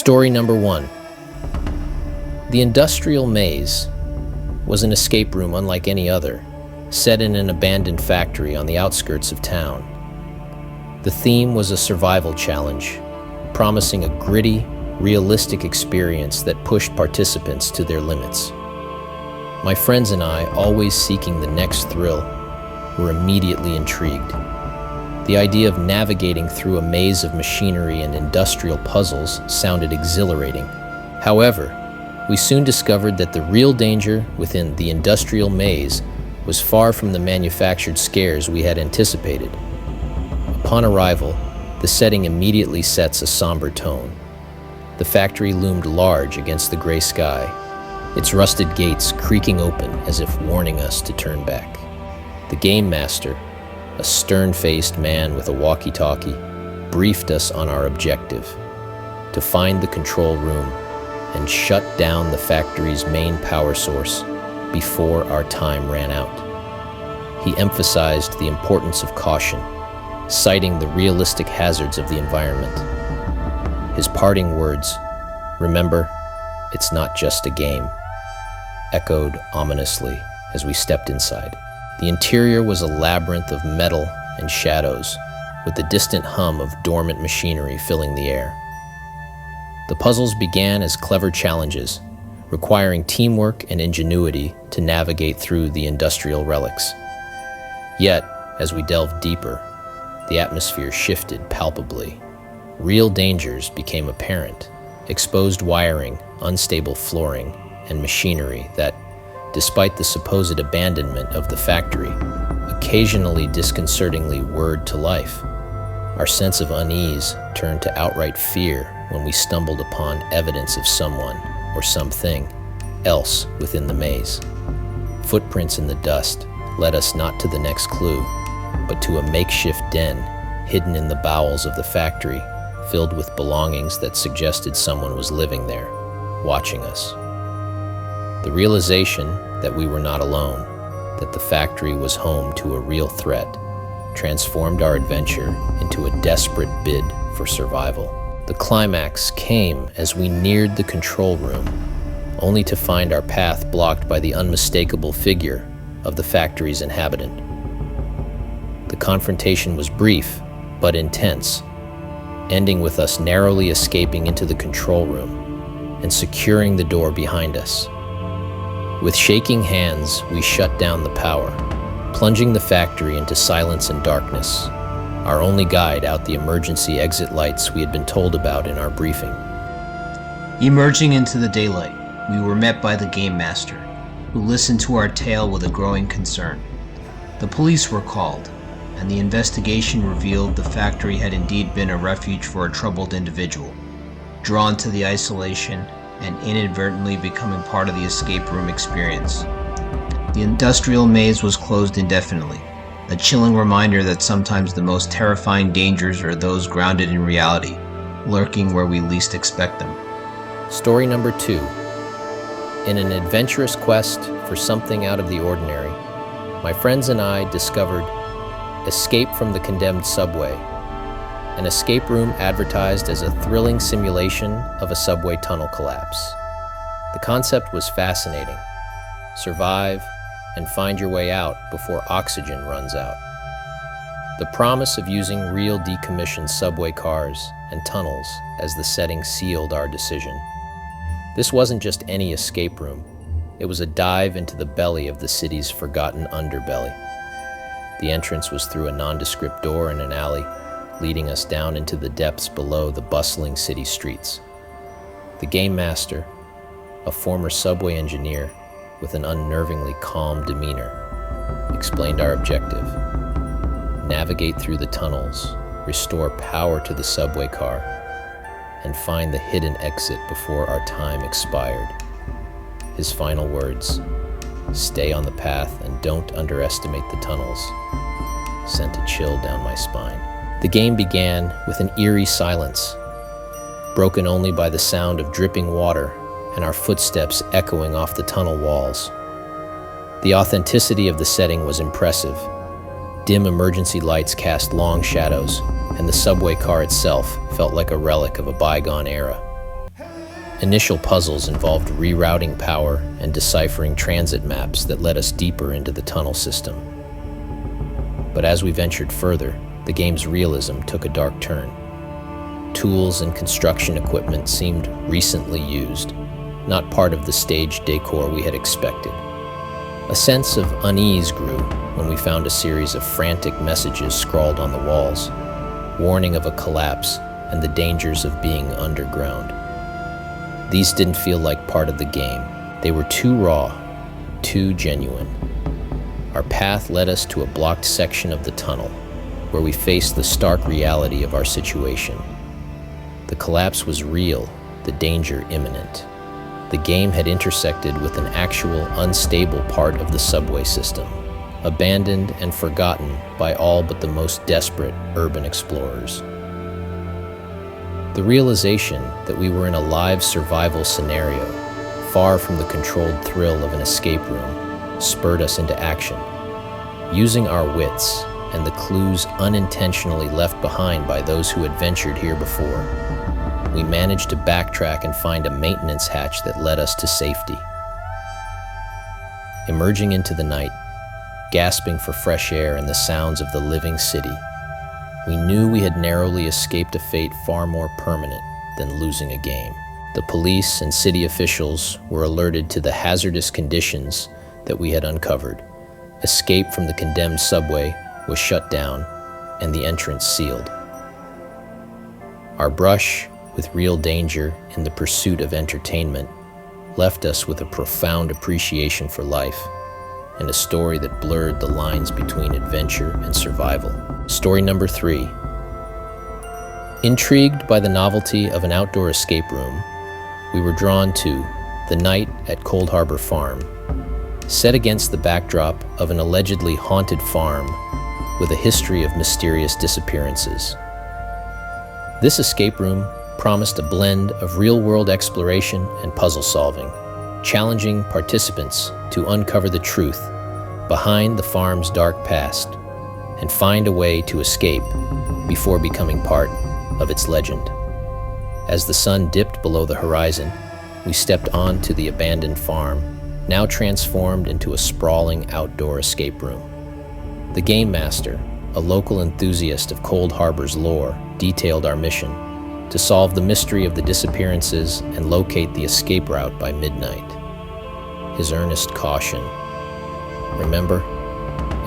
Story number 1. The Industrial Maze was an escape room unlike any other, set in an abandoned factory on the outskirts of town. The theme was a survival challenge, promising a gritty, realistic experience that pushed participants to their limits. My friends and I, always seeking the next thrill, were immediately intrigued. The idea of navigating through a maze of machinery and industrial puzzles sounded exhilarating. However, we soon discovered that the real danger within the industrial maze was far from the manufactured scares we had anticipated. Upon arrival, the setting immediately sets a somber tone. The factory loomed large against the gray sky, its rusted gates creaking open as if warning us to turn back. The game master, a stern-faced man with a walkie-talkie, briefed us on our objective: to find the control room and shut down the factory's main power source before our time ran out. He emphasized the importance of caution, citing the realistic hazards of the environment. His parting words, "Remember, it's not just a game," echoed ominously as we stepped inside. The interior was a labyrinth of metal and shadows, with the distant hum of dormant machinery filling the air. The puzzles began as clever challenges, requiring teamwork and ingenuity to navigate through the industrial relics. Yet, as we delved deeper, the atmosphere shifted palpably. Real dangers became apparent: exposed wiring, unstable flooring, and machinery that, despite the supposed abandonment of the factory, occasionally disconcertingly whirred to life. Our sense of unease turned to outright fear when we stumbled upon evidence of someone or something else within the maze. Footprints in the dust led us not to the next clue, but to a makeshift den hidden in the bowels of the factory, filled with belongings that suggested someone was living there, watching us. The realization that we were not alone, that the factory was home to a real threat, transformed our adventure into a desperate bid for survival. The climax came as we neared the control room, only to find our path blocked by the unmistakable figure of the factory's inhabitant. The confrontation was brief, but intense, ending with us narrowly escaping into the control room and securing the door behind us. With shaking hands, we shut down the power, plunging the factory into silence and darkness, our only guide out the emergency exit lights we had been told about in our briefing. Emerging into the daylight, we were met by the game master, who listened to our tale with a growing concern. The police were called, and the investigation revealed the factory had indeed been a refuge for a troubled individual, drawn to the isolation and inadvertently becoming part of the escape room experience. The industrial maze was closed indefinitely, a chilling reminder that sometimes the most terrifying dangers are those grounded in reality, lurking where we least expect them. Story number 2. In an adventurous quest for something out of the ordinary, my friends and I discovered Escape from the Condemned Subway, an escape room advertised as a thrilling simulation of a subway tunnel collapse. The concept was fascinating. Survive and find your way out before oxygen runs out. The promise of using real decommissioned subway cars and tunnels as the setting sealed our decision. This wasn't just any escape room. It was a dive into the belly of the city's forgotten underbelly. The entrance was through a nondescript door in an alley, leading us down into the depths below the bustling city streets. The game master, a former subway engineer with an unnervingly calm demeanor, explained our objective: navigate through the tunnels, restore power to the subway car, and find the hidden exit before our time expired. His final words, "Stay on the path and don't underestimate the tunnels," sent a chill down my spine. The game began with an eerie silence, broken only by the sound of dripping water and our footsteps echoing off the tunnel walls. The authenticity of the setting was impressive. Dim emergency lights cast long shadows, and the subway car itself felt like a relic of a bygone era. Initial puzzles involved rerouting power and deciphering transit maps that led us deeper into the tunnel system. But as we ventured further, the game's realism took a dark turn. Tools and construction equipment seemed recently used, not part of the staged decor we had expected. A sense of unease grew when we found a series of frantic messages scrawled on the walls, warning of a collapse and the dangers of being underground. These didn't feel like part of the game. They were too raw, too genuine. Our path led us to a blocked section of the tunnel, where we faced the stark reality of our situation. The collapse was real, the danger imminent. The game had intersected with an actual unstable part of the subway system, abandoned and forgotten by all but the most desperate urban explorers. The realization that we were in a live survival scenario, far from the controlled thrill of an escape room, spurred us into action. Using our wits and the clues unintentionally left behind by those who had ventured here before, we managed to backtrack and find a maintenance hatch that led us to safety. Emerging into the night, gasping for fresh air and the sounds of the living city, we knew we had narrowly escaped a fate far more permanent than losing a game. The police and city officials were alerted to the hazardous conditions that we had uncovered. Escape from the condemned subway was shut down and the entrance sealed. Our brush with real danger in the pursuit of entertainment left us with a profound appreciation for life and a story that blurred the lines between adventure and survival. Story number 3. Intrigued by the novelty of an outdoor escape room, we were drawn to The Night at Cold Harbor Farm, set against the backdrop of an allegedly haunted farm with a history of mysterious disappearances. This escape room promised a blend of real-world exploration and puzzle solving, challenging participants to uncover the truth behind the farm's dark past and find a way to escape before becoming part of its legend. As the sun dipped below the horizon, we stepped onto the abandoned farm, now transformed into a sprawling outdoor escape room. The game master, a local enthusiast of Cold Harbor's lore, detailed our mission: to solve the mystery of the disappearances and locate the escape route by midnight. His earnest caution: remember,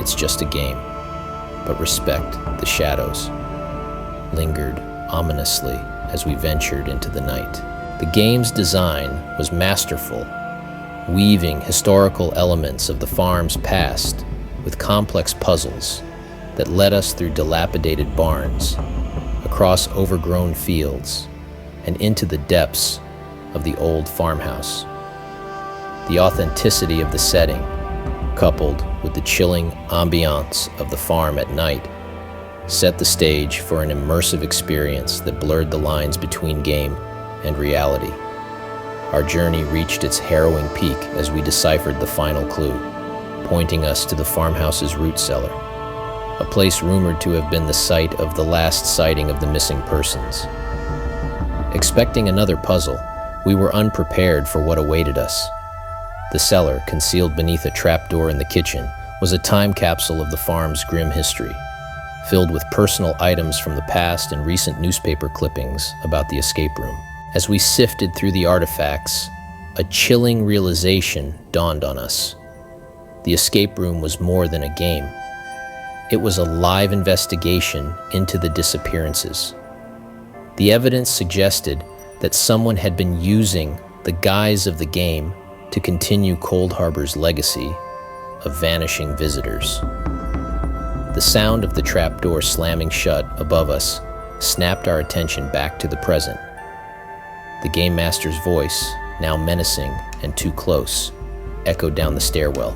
it's just a game, but respect the shadows, lingered ominously as we ventured into the night. The game's design was masterful, weaving historical elements of the farm's past with complex puzzles that led us through dilapidated barns, across overgrown fields, and into the depths of the old farmhouse. The authenticity of the setting, coupled with the chilling ambiance of the farm at night, set the stage for an immersive experience that blurred the lines between game and reality. Our journey reached its harrowing peak as we deciphered the final clue, pointing us to the farmhouse's root cellar, a place rumored to have been the site of the last sighting of the missing persons. Expecting another puzzle, we were unprepared for what awaited us. The cellar, concealed beneath a trapdoor in the kitchen, was a time capsule of the farm's grim history, filled with personal items from the past and recent newspaper clippings about the escape room. As we sifted through the artifacts, a chilling realization dawned on us. The escape room was more than a game. It was a live investigation into the disappearances. The evidence suggested that someone had been using the guise of the game to continue Cold Harbor's legacy of vanishing visitors. The sound of the trapdoor slamming shut above us snapped our attention back to the present. The game master's voice, now menacing and too close, echoed down the stairwell.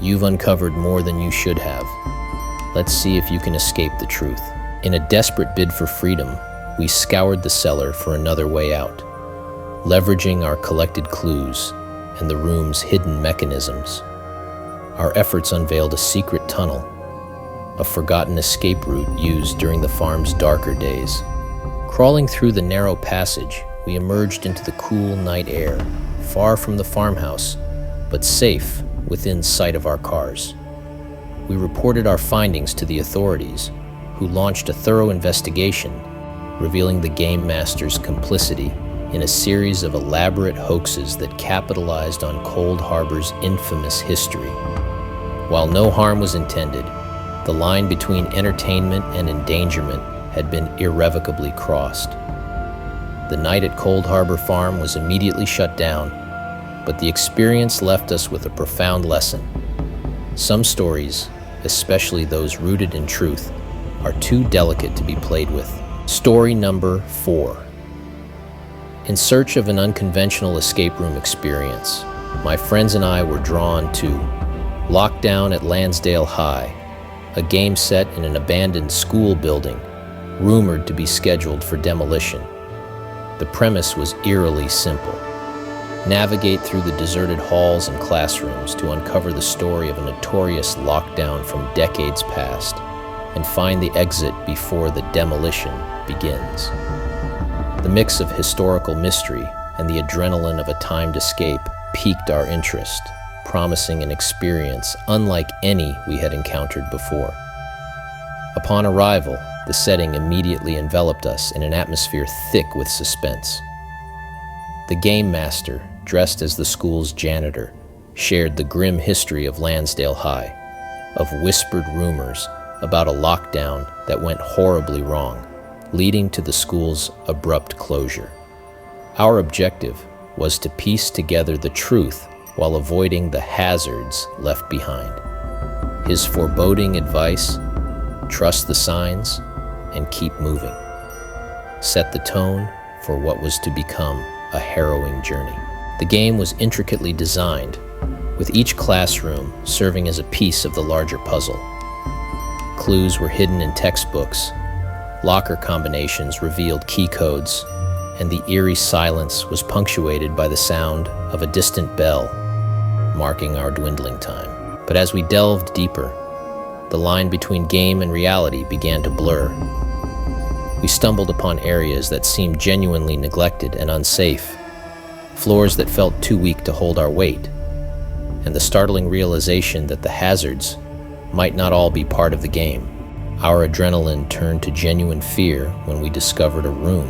"You've uncovered more than you should have. Let's see if you can escape the truth." In a desperate bid for freedom, we scoured the cellar for another way out, leveraging our collected clues and the room's hidden mechanisms. Our efforts unveiled a secret tunnel, a forgotten escape route used during the farm's darker days. Crawling through the narrow passage, we emerged into the cool night air, far from the farmhouse, but safe within sight of our cars. We reported our findings to the authorities, who launched a thorough investigation, revealing the game master's complicity in a series of elaborate hoaxes that capitalized on Cold Harbor's infamous history. While no harm was intended, the line between entertainment and endangerment had been irrevocably crossed. The night at Cold Harbor Farm was immediately shut down, but the experience left us with a profound lesson. Some stories, especially those rooted in truth, are too delicate to be played with. Story number 4. In search of an unconventional escape room experience, my friends and I were drawn to Lockdown at Lansdale High, a game set in an abandoned school building, rumored to be scheduled for demolition. The premise was eerily simple. Navigate through the deserted halls and classrooms to uncover the story of a notorious lockdown from decades past and find the exit before the demolition begins. The mix of historical mystery and the adrenaline of a timed escape piqued our interest, promising an experience unlike any we had encountered before. Upon arrival, the setting immediately enveloped us in an atmosphere thick with suspense. The game master, dressed as the school's janitor, shared the grim history of Lansdale High, of whispered rumors about a lockdown that went horribly wrong, leading to the school's abrupt closure. Our objective was to piece together the truth while avoiding the hazards left behind. His foreboding advice, trust the signs and keep moving, set the tone for what was to become a harrowing journey. The game was intricately designed, with each classroom serving as a piece of the larger puzzle. Clues were hidden in textbooks, locker combinations revealed key codes, and the eerie silence was punctuated by the sound of a distant bell, marking our dwindling time. But as we delved deeper, the line between game and reality began to blur. We stumbled upon areas that seemed genuinely neglected and unsafe, floors that felt too weak to hold our weight, and the startling realization that the hazards might not all be part of the game. Our adrenaline turned to genuine fear when we discovered a room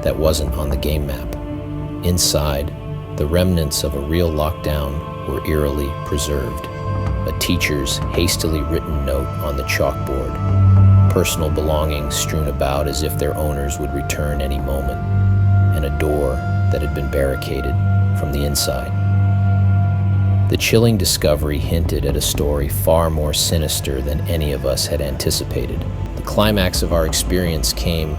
that wasn't on the game map. Inside, the remnants of a real lockdown were eerily preserved. A teacher's hastily written note on the chalkboard, personal belongings strewn about as if their owners would return any moment, and a door that had been barricaded from the inside. The chilling discovery hinted at a story far more sinister than any of us had anticipated. The climax of our experience came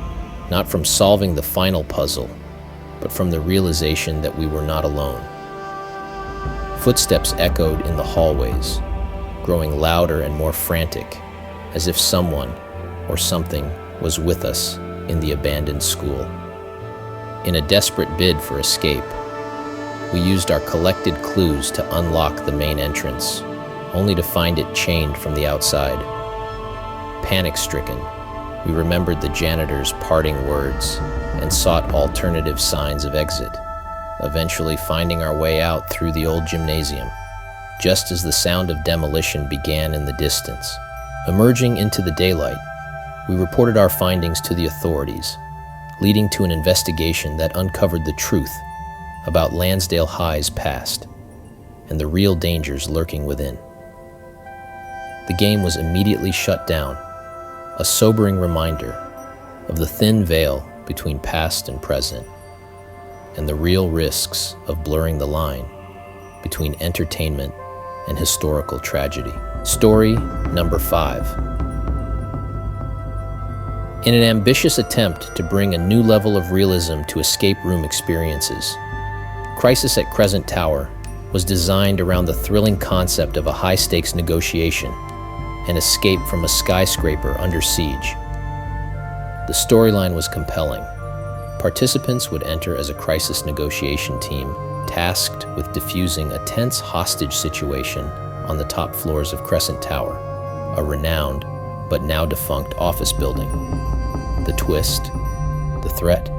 not from solving the final puzzle, but from the realization that we were not alone. Footsteps echoed in the hallways, growing louder and more frantic, as if someone or something was with us in the abandoned school. In a desperate bid for escape, we used our collected clues to unlock the main entrance, only to find it chained from the outside. Panic-stricken, we remembered the janitor's parting words and sought alternative signs of exit, eventually finding our way out through the old gymnasium, just as the sound of demolition began in the distance. Emerging into the daylight, we reported our findings to the authorities, leading to an investigation that uncovered the truth about Lansdale High's past and the real dangers lurking within. The game was immediately shut down, a sobering reminder of the thin veil between past and present and the real risks of blurring the line between entertainment and historical tragedy. Story number 5. In an ambitious attempt to bring a new level of realism to escape room experiences, Crisis at Crescent Tower was designed around the thrilling concept of a high-stakes negotiation, an escape from a skyscraper under siege. The storyline was compelling. Participants would enter as a crisis negotiation team tasked with defusing a tense hostage situation on the top floors of Crescent Tower, a renowned but now defunct office building. The twist, the threat,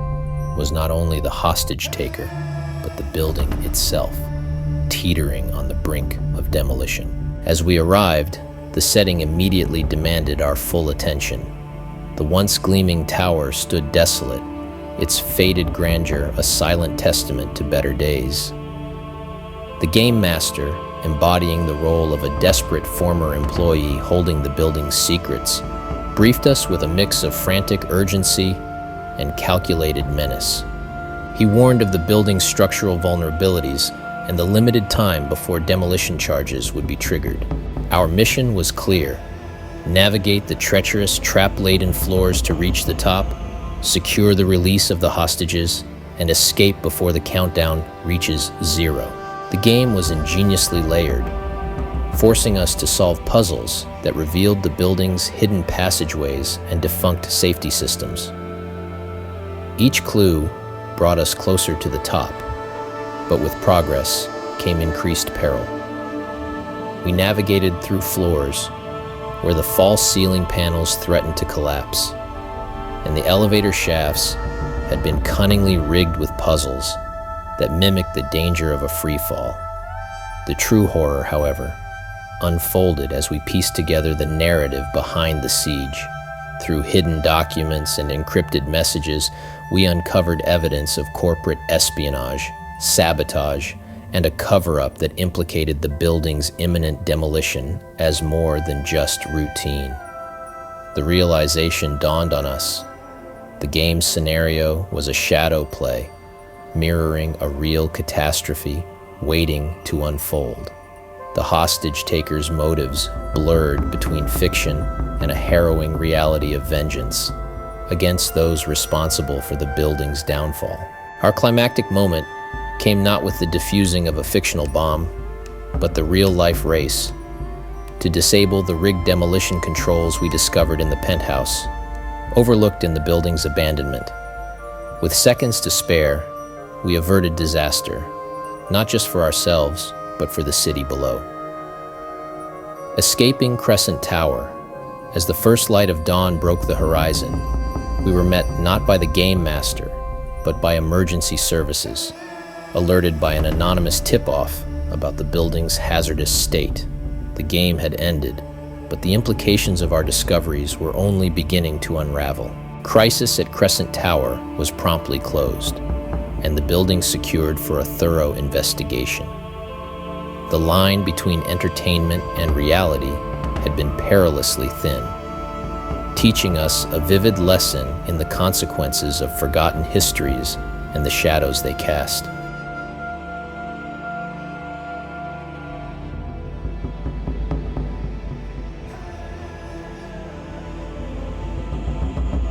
was not only the hostage taker, but the building itself, teetering on the brink of demolition. As we arrived, the setting immediately demanded our full attention. The once gleaming tower stood desolate, its faded grandeur a silent testament to better days. The game master, embodying the role of a desperate former employee holding the building's secrets, briefed us with a mix of frantic urgency and calculated menace. He warned of the building's structural vulnerabilities and the limited time before demolition charges would be triggered. Our mission was clear: navigate the treacherous, trap-laden floors to reach the top, secure the release of the hostages, and escape before the countdown reaches 0. The game was ingeniously layered, forcing us to solve puzzles that revealed the building's hidden passageways and defunct safety systems. Each clue brought us closer to the top, but with progress came increased peril. We navigated through floors where the false ceiling panels threatened to collapse, and the elevator shafts had been cunningly rigged with puzzles that mimicked the danger of a free fall. The true horror, however, unfolded as we pieced together the narrative behind the siege. Through hidden documents and encrypted messages, we uncovered evidence of corporate espionage, sabotage, and a cover-up that implicated the building's imminent demolition as more than just routine. The realization dawned on us. The game's scenario was a shadow play, mirroring a real catastrophe waiting to unfold. The hostage taker's motives blurred between fiction and a harrowing reality of vengeance against those responsible for the building's downfall. Our climactic moment came not with the defusing of a fictional bomb, but the real-life race to disable the rigged demolition controls we discovered in the penthouse, overlooked in the building's abandonment. With seconds to spare, we averted disaster, not just for ourselves, but for the city below. Escaping Crescent Tower, as the first light of dawn broke the horizon, we were met not by the game master, but by emergency services, alerted by an anonymous tip-off about the building's hazardous state. The game had ended, but the implications of our discoveries were only beginning to unravel. Crisis at Crescent Tower was promptly closed, and the building secured for a thorough investigation. The line between entertainment and reality had been perilously thin, teaching us a vivid lesson in the consequences of forgotten histories and the shadows they cast.